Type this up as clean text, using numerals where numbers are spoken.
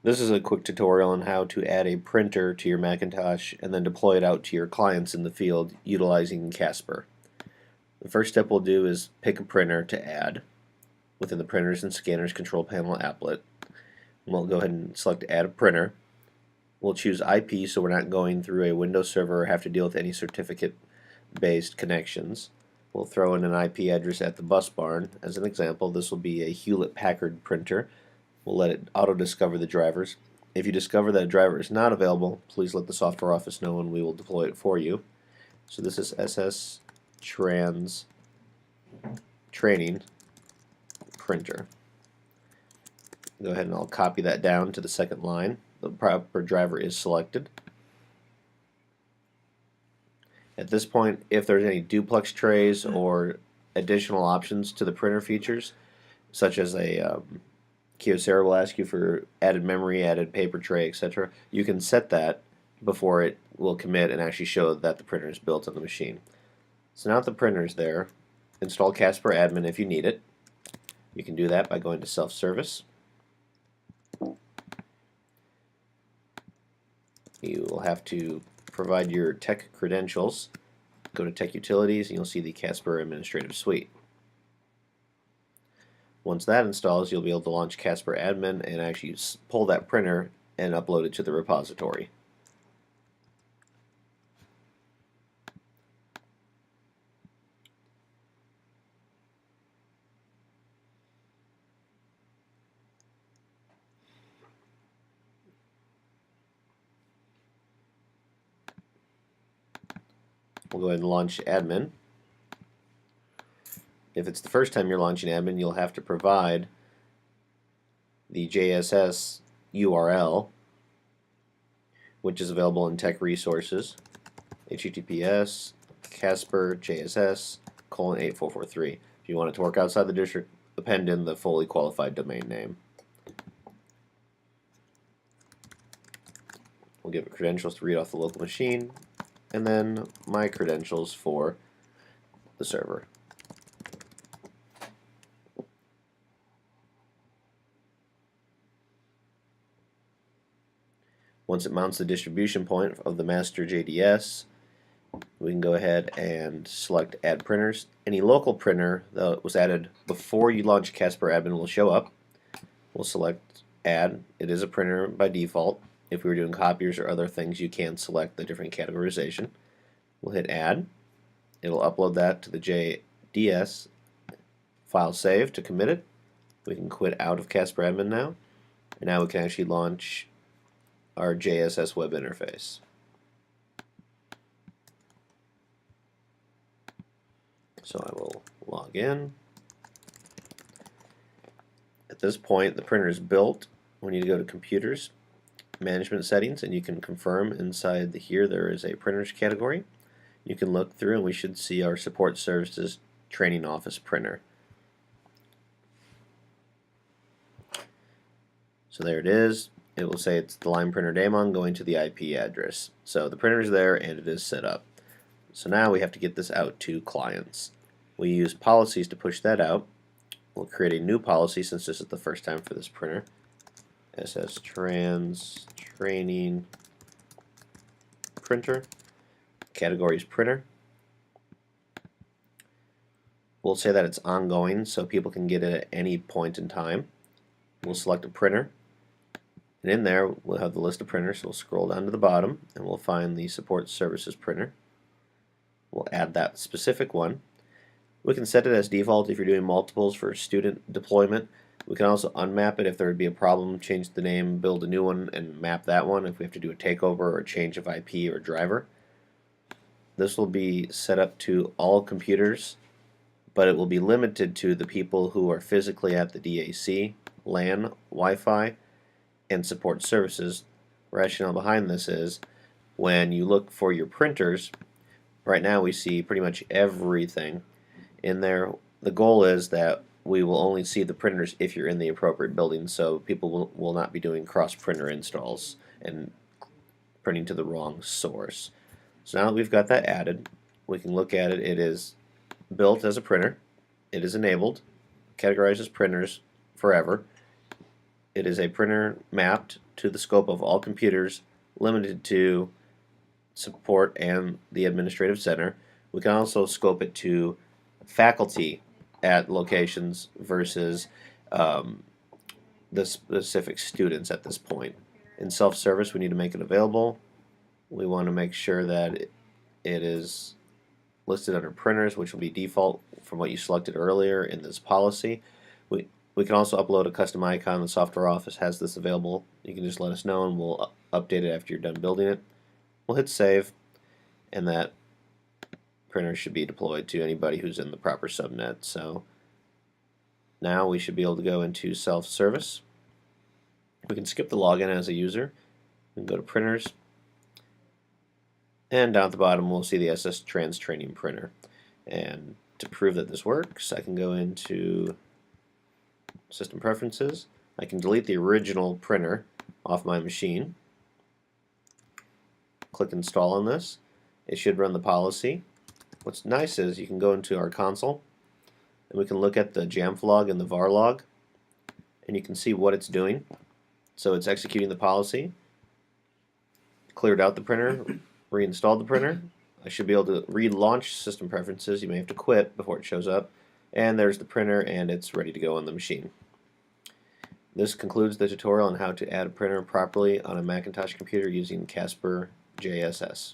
This is a quick tutorial on how to add a printer to your Macintosh and then deploy it out to your clients in the field utilizing Casper. The first step we'll do is pick a printer to add within the Printers and Scanners Control Panel applet. We'll go ahead and select Add a Printer. We'll choose IP so we're not going through a Windows server or have to deal with any certificate-based connections. We'll throw in an IP address at the bus barn. As an example, this will be a Hewlett-Packard printer. We'll let it auto-discover the drivers. If you discover that a driver is not available, please let the software office know and we will deploy it for you. So this is SS Trans Training Printer. Go ahead and I'll copy that down to the second line. The proper driver is selected. At this point, if there's any duplex trays or additional options to the printer features, such as a Kyocera will ask you for added memory, added paper tray, etc. You can set that before it will commit and actually show that the printer is built on the machine. So now that the printer is there, install Casper Admin if you need it. You can do that by going to Self-Service. You will have to provide your tech credentials. Go to Tech Utilities and you'll see the Casper Administrative Suite. Once that installs, you'll be able to launch Casper Admin and actually pull that printer and upload it to the repository. We'll go ahead and launch Admin. If it's the first time you're launching admin, you'll have to provide the JSS URL, which is available in Tech Resources, https Casper JSS :8443. If you want it to work outside the district, append in the fully qualified domain name. We'll give it credentials to read off the local machine, and then my credentials for the server. Once it mounts the distribution point of the master JDS, we can go ahead and select Add Printers. Any local printer that was added before you launch Casper Admin will show up. We'll select Add. It is a printer by default. If we were doing copiers or other things, you can select the different categorization. We'll hit Add. It'll upload that to the JDS file save to commit it. We can quit out of Casper Admin now. And now we can actually launch our JSS web interface. So I will log in. At this point, the printer is built. We need to go to Computers, Management Settings, and you can confirm inside here there is a printers category. You can look through and we should see our Support Services Training Office printer. So there it is. It will say it's the line printer daemon going to the IP address. So the printer is there and it is set up. So now we have to get this out to clients. We use policies to push that out. We'll create a new policy since this is the first time for this printer. SS Trans Training Printer. Categories printer. We'll say that it's ongoing so people can get it at any point in time. We'll select a printer. And in there, we'll have the list of printers. So we'll scroll down to the bottom, and we'll find the Support Services printer. We'll add that specific one. We can set it as default if you're doing multiples for student deployment. We can also unmap it if there would be a problem, change the name, build a new one, and map that one if we have to do a takeover or a change of IP or driver. This will be set up to all computers, but it will be limited to the people who are physically at the DAC, LAN, Wi-Fi, and support services. Rationale behind this is when you look for your printers, right now we see pretty much everything in there. The goal is that we will only see the printers if you're in the appropriate building, so people will not be doing cross-printer installs and printing to the wrong source. So now that we've got that added, we can look at it. It is built as a printer. It is enabled, categorized as printers forever. it is a printer mapped to the scope of all computers, limited to support and the administrative center. We can also scope it to faculty at locations versus the specific students at this point. In self-service, we need to make it available. We want to make sure that it is listed under printers, which will be default from what you selected earlier in this policy. We can also upload a custom icon. The software office has this available. You can just let us know and we'll update it after you're done building it. We'll hit save, and that printer should be deployed to anybody who's in the proper subnet. So now we should be able to go into self-service. We can skip the login as a user. We can go to printers, and down at the bottom we'll see the SS Trans Training printer. And to prove that this works, I can go into System Preferences. I can delete the original printer off my machine. Click Install on this. It should run the policy. What's nice is you can go into our console and we can look at the JAMF log and the VAR log, and you can see what it's doing. So it's executing the policy, cleared out the printer, reinstalled the printer. I should be able to relaunch System Preferences. You may have to quit before it shows up. And there's the printer, and it's ready to go on the machine. This concludes the tutorial on how to add a printer properly on a Macintosh computer using Casper JSS.